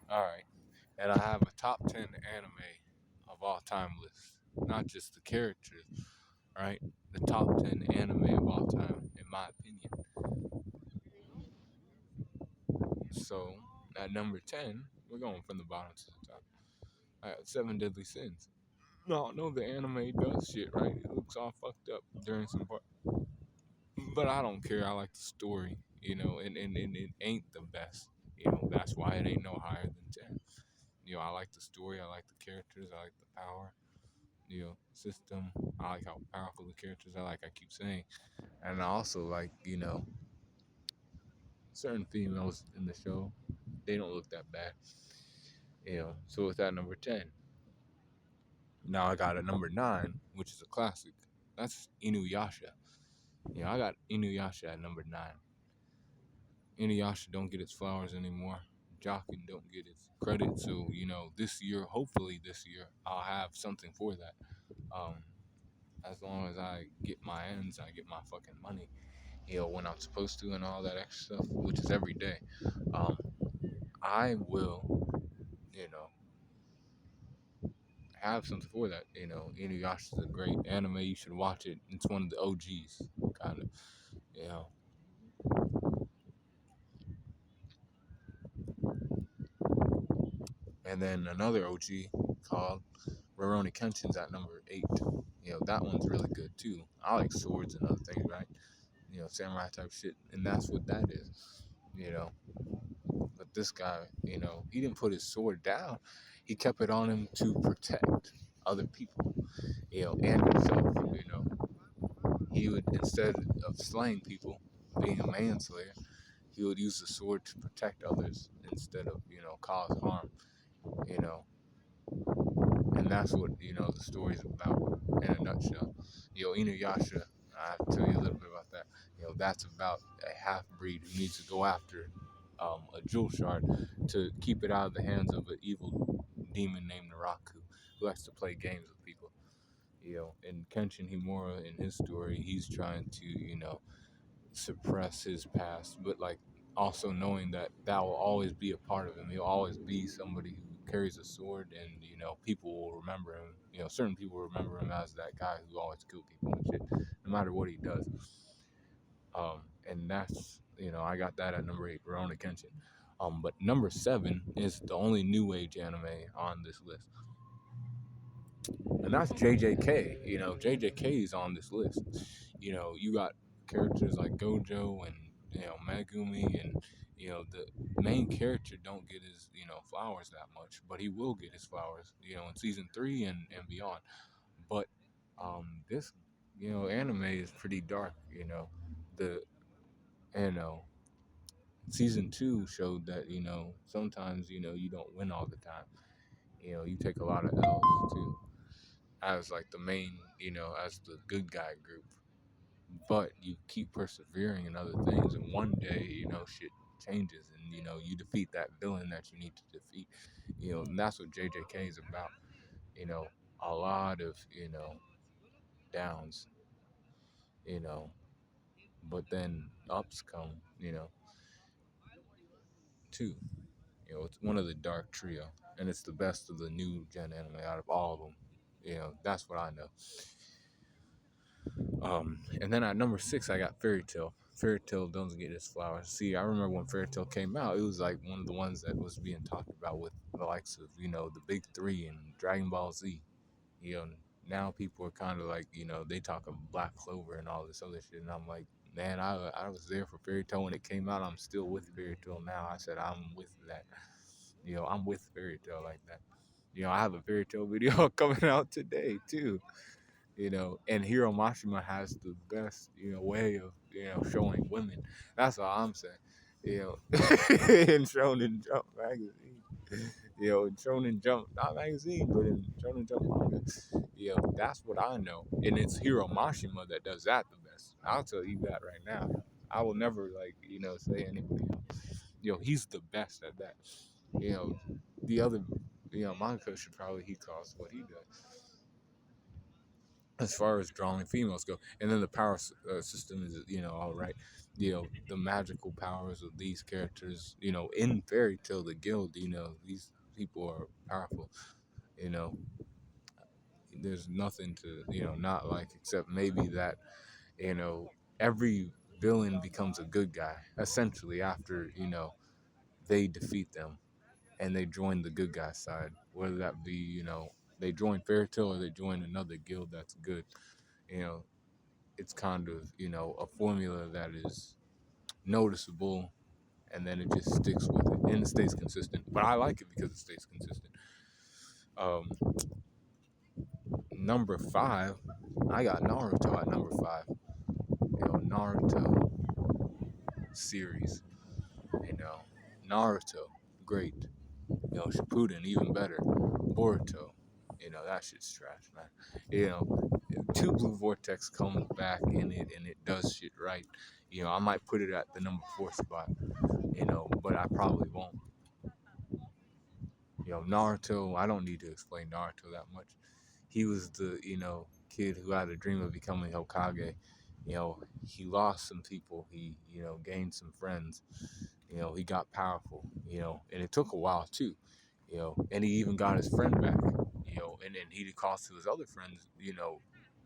All right, and I have a top 10 anime of all time list, not just the characters, right? The top 10 anime of all time, in my opinion. So at number 10, we're going from the bottom to the top. I got Seven Deadly Sins. No, the anime does shit, right? It looks all fucked up during some part, but I don't care. I like the story, and it ain't the best. That's why it ain't no higher than 10. I like the story. I like the characters. I like the power. System. I like how powerful the characters are. Like I keep saying, and I also like certain females in the show. They don't look that bad. So with that number 10, now I got a number 9, which is a classic. That's Inuyasha. I got Inuyasha at number 9. Inuyasha don't get its flowers anymore. Jockin don't get its credit. So this year, hopefully this year, I'll have something for that. Um, as long as I get my ends, I get my fucking money. When I'm supposed to and all that extra stuff, which is every day. Um, I will, you know, have something for that. Inuyasha is a great anime. You should watch it. It's one of the OGs, kind of. You know, and then another OG called Ruroni Kenshin's at number 8. That one's really good too. I like swords and other things, right? Samurai type shit, and that's what that is. You know, but this guy, he didn't put his sword down. He kept it on him to protect other people, and himself. He would, instead of slaying people, being a manslayer, he would use the sword to protect others instead of cause harm. You know, and that's what the story's about in a nutshell. Inuyasha, I have to tell you a little bit about that. That's about a half breed who needs to go after a jewel shard to keep it out of the hands of an evil demon named Naraku who likes to play games with people. In Kenshin Himura, in his story, he's trying to suppress his past, but like also knowing that that will always be a part of him. He'll always be somebody who carries a sword, and people will remember him. Certain people will remember him as that guy who always killed people and shit, no matter what he does. And that's I got that at number 8, Ruroni Kenshin. But number 7 is the only new age anime on this list, and that's JJK. JJK is on this list. You got characters like Gojo and Megumi, and the main character don't get his flowers that much, but he will get his flowers in season 3 and beyond. But this anime is pretty dark. The you know season 2 showed that sometimes you don't win all the time. You take a lot of L's too, as like the main, as the good guy group. But you keep persevering in other things, and one day, shit changes, and you defeat that villain that you need to defeat. And that's what JJK is about. You know, a lot of downs. You know, but then ups come. Too. It's one of the dark trio, and it's the best of the new gen anime out of all of them. That's what I know. And then at number 6, I got Fairy Tail. Fairy Tail doesn't get its flowers. See, I remember when Fairy Tail came out, it was like one of the ones that was being talked about with the likes of, the big three and Dragon Ball Z. You know, now people are kind of like, they talk of Black Clover and all this other shit. And I'm like, man, I was there for Fairy Tail when it came out. I'm still with Fairy Tail now. I said, I'm with that. I'm with Fairy Tail like that. I have a Fairy Tail video coming out today, too. And Hiro Mashima has the best, way of, showing women. That's all I'm saying. In Shonen Jump magazine. In Shonen Jump, not magazine, but in Shonen Jump manga. That's what I know. And it's Hiro Mashima that does that the best. I'll tell you that right now. I will never, like, say anybody else. He's the best at that. You know, the other, manga should probably he calls what he does. as far as drawing females go. And then the power system is, all right. The magical powers of these characters, in Fairy Tale, the guild, these people are powerful. You know, there's nothing to, not like, except maybe that, you know, every villain becomes a good guy essentially after, they defeat them and they join the good guy side, whether that be, they join Fairy Tale or they join another guild that's good. You know, it's kind of, a formula that is noticeable, and then it just sticks with it and it stays consistent. But I like it because it stays consistent. Um, Number five, I got Naruto at number five. Naruto series. You know, Naruto, great. Shippuden, even better. Boruto, that shit's trash, man. Two Blue Vortex comes back in it and it does shit right. I might put it at the number four spot, but I probably won't. Naruto, I don't need to explain Naruto that much. He was the, kid who had a dream of becoming Hokage. He lost some people, he, gained some friends, he got powerful, and it took a while too, and he even got his friend back, and then he calls to his other friends,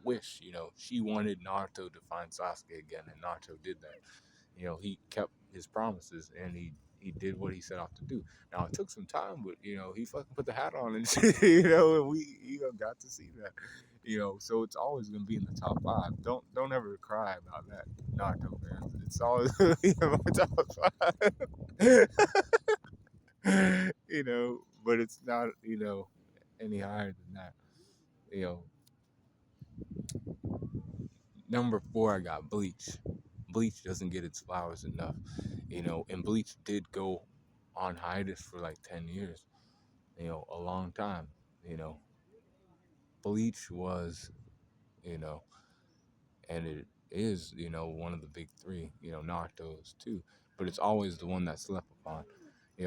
wish, she wanted Naruto to find Sasuke again, and Naruto did that. He kept his promises and he did what he set out to do. Now it took some time, but he fucking put the hat on and shit, and we got to see that. So it's always gonna be in the top five. Don't ever cry about that, Naruto fans. It's always gonna be in my top five. But it's not, any higher than that. You know, Number four, I got Bleach. Bleach doesn't get its flowers enough, and Bleach did go on hiatus for like 10 years, a long time. You know, Bleach was, you know, and it is, one of the big three, Naruto's too, but it's always the one that's slept upon.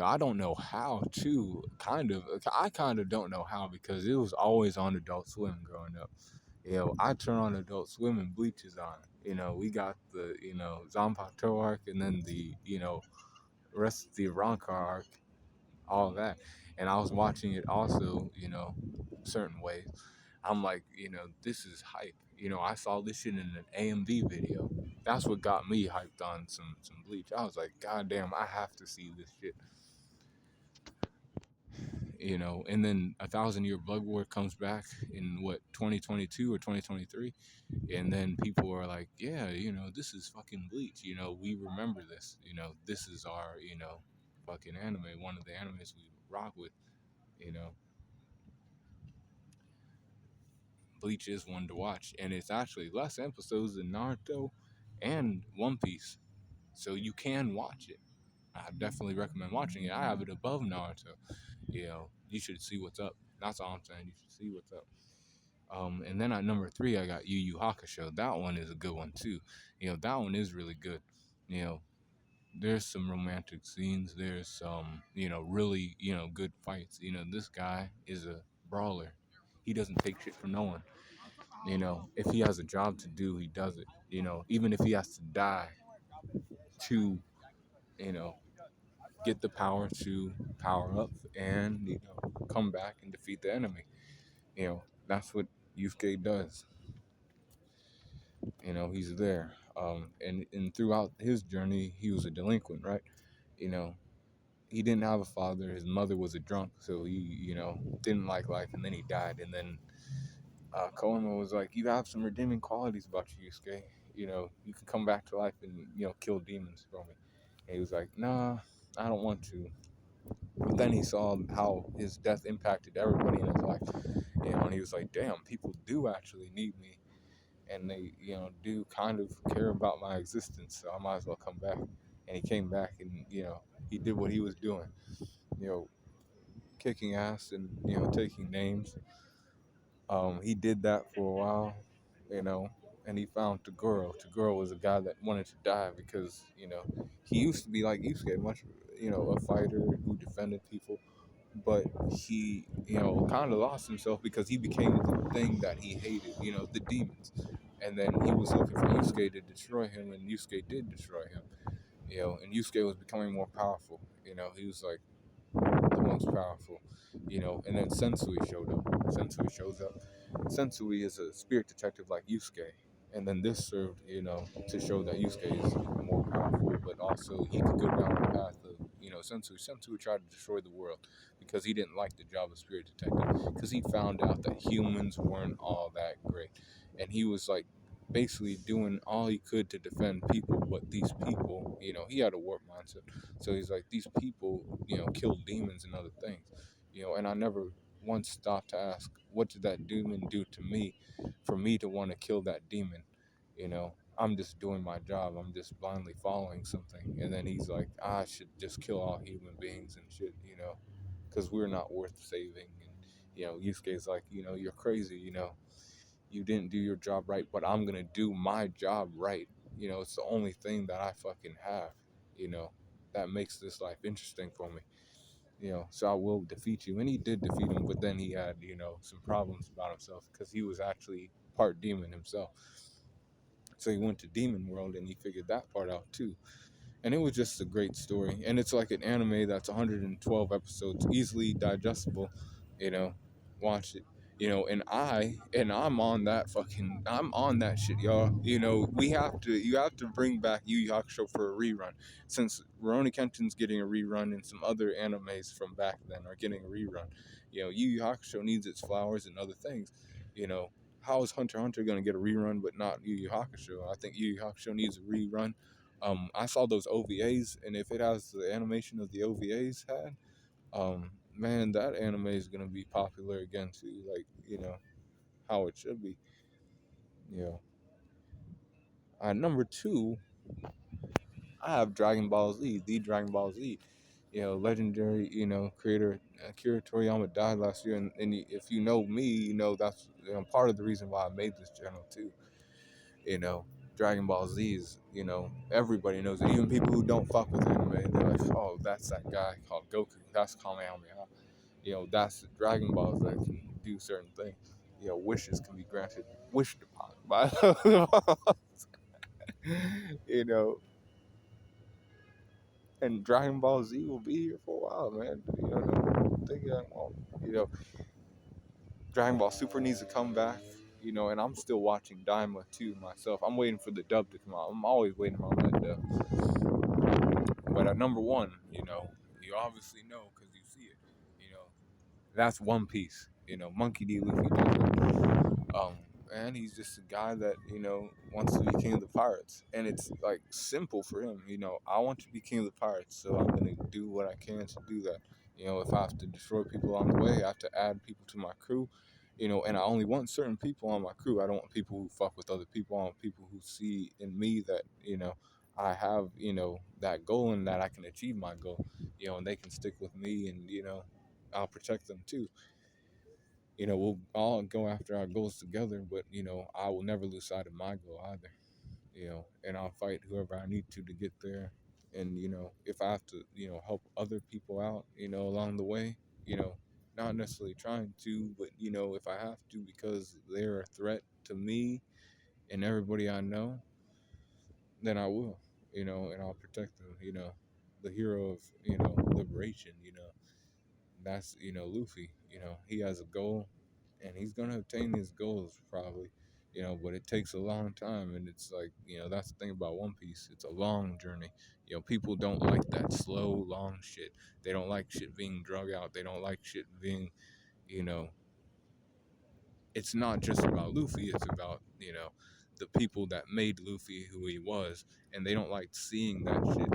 I don't know how to I kind of don't know how because it was always on Adult Swim growing up. I turn on Adult Swim and Bleach is on. We got the, Zanpakuto arc and then the, rest of the Rancor arc, all of that. And I was watching it also, certain ways. I'm like, this is hype. I saw this shit in an AMV video. That's what got me hyped on some Bleach. I was like, God damn, I have to see this shit. And then A Thousand Year Blood War comes back in what, 2022 or 2023, and then people are like, yeah, this is fucking Bleach. We remember this. This is our, fucking anime, one of the animes we rock with. You know, Bleach is one to watch, and it's actually less episodes than Naruto and One Piece, so you can watch it. I definitely recommend watching it. I have it above Naruto. You should see what's up. That's all I'm saying. You should see what's up. And then at number three, I got Yu Yu Hakusho. That one is a good one too. That one is really good. You know, there's some romantic scenes. There's some, really, good fights. This guy is a brawler. He doesn't take shit from no one. If he has a job to do, he does it. Even if he has to die to, you know, get the power to power up and, come back and defeat the enemy. That's what Yusuke does. He's there. And throughout his journey, he was a delinquent, right? You know, he didn't have a father. His mother was a drunk, so he, didn't like life, and then he died. And then Koima was like, "You have some redeeming qualities about you, Yusuke. You can come back to life and kill demons for me." And he was like, "Nah, I don't want to." But then he saw how his death impacted everybody in his life, and he was like, "Damn, people do actually need me, and they, do kind of care about my existence, so I might as well come back." And he came back, and he did what he was doing, you know, kicking ass and taking names. He did that for a while, you know, and he found Tagoro. Tagoro was a guy that wanted to die because he used to be like Yusuke, much a fighter who defended people, but he, kind of lost himself because he became the thing that he hated, the demons. And then he was looking for Yusuke to destroy him, and Yusuke did destroy him, and Yusuke was becoming more powerful. He was like the most powerful, and then Sensui showed up. Sensui shows up. Sensui is a spirit detective like Yusuke, and then this served, to show that Yusuke is more powerful, but also he could go down the path of, Sensui. Sensui tried to destroy the world because he didn't like the job of spirit detective, because he found out that humans weren't all that great, and he was like basically doing all he could to defend people, but these people, he had a warped mindset. So he's like, these people, kill demons and other things, and I never once stopped to ask, what did that demon do to me for me to want to kill that demon? I'm just doing my job. I'm just blindly following something. And then he's like, I should just kill all human beings and shit, because we're not worth saving. And, Yusuke's like, you're crazy, you didn't do your job right, but I'm going to do my job right. It's the only thing that I fucking have, you know, that makes this life interesting for me. So I will defeat you. And he did defeat him, but then he had, some problems about himself because he was actually part demon himself. So he went to Demon World and he figured that part out too. And it was just a great story. And it's like an anime that's 112 episodes, easily digestible. You know, watch it. And I'm on that I'm on that shit, y'all. You have to bring back Yu Yu Hakusho for a rerun, since Ruroni Kenshin's getting a rerun and some other animes from back then are getting a rerun. Yu Yu Hakusho needs its flowers and other things. You know, how is Hunter x Hunter gonna get a rerun but not Yu Yu Hakusho? I think Yu Yu Hakusho needs a rerun. I saw those OVAs, and if it has the animation of the OVAs had, man, that anime is gonna be popular again too. Like, how it should be. You know, number two, I have Dragon Ball Z, the Dragon Ball Z. Legendary, creator Akira Toriyama died last year, and if you know me, that's part of the reason why I made this channel too. you know, Dragon Ball Z is, everybody knows it. Even people who don't fuck with anime, they're like, oh, that's that guy called Goku. That's Kamehameha. That's Dragon Balls that can do certain things. Wishes can be granted, wished upon by, you know, and Dragon Ball Z will be here for a while, man. Don't think that won't. You know, Dragon Ball Super needs to come back. And I'm still watching Daima too myself. I'm waiting for the dub to come out. I'm always waiting on that dub. But at number one, you obviously know because you see it. That's One Piece. Monkey D. Luffy does it. And he's just a guy that wants to be king of the pirates, and it's like simple for him. I want to be king of the pirates, so I'm gonna do what I can to do that. If I have to destroy people on the way, I have to add people to my crew. And I only want certain people on my crew. I don't want people who fuck with other people. I want people who see in me that I have that goal and that I can achieve my goal. And they can stick with me, and I'll protect them too. We'll all go after our goals together, but I will never lose sight of my goal either. And I'll fight whoever I need to get there. And if I have to, help other people out, along the way, not necessarily trying to, but if I have to because they're a threat to me and everybody I know, then I will, and I'll protect them. The hero of liberation. That's Luffy. He has a goal, and he's gonna obtain his goals probably. But it takes a long time, and it's like that's the thing about One Piece. It's a long journey. People don't like that slow, long shit. They don't like shit being drug out. They don't like shit being, you know, it's not just about Luffy. It's about the people that made Luffy who he was, and they don't like seeing that shit.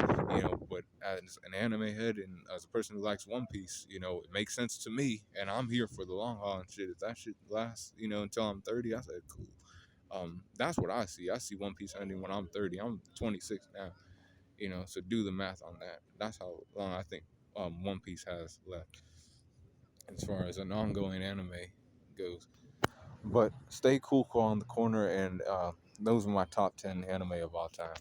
But as an anime head and as a person who likes One Piece, it makes sense to me, and I'm here for the long haul and shit. If that shit lasts, until I'm 30, I said cool. That's what I see. I see One Piece ending when I'm 30. I'm 26 now. So do the math on that. That's how long I think One Piece has left as far as an ongoing anime goes. But stay cool on the corner, and those are my top 10 anime of all time.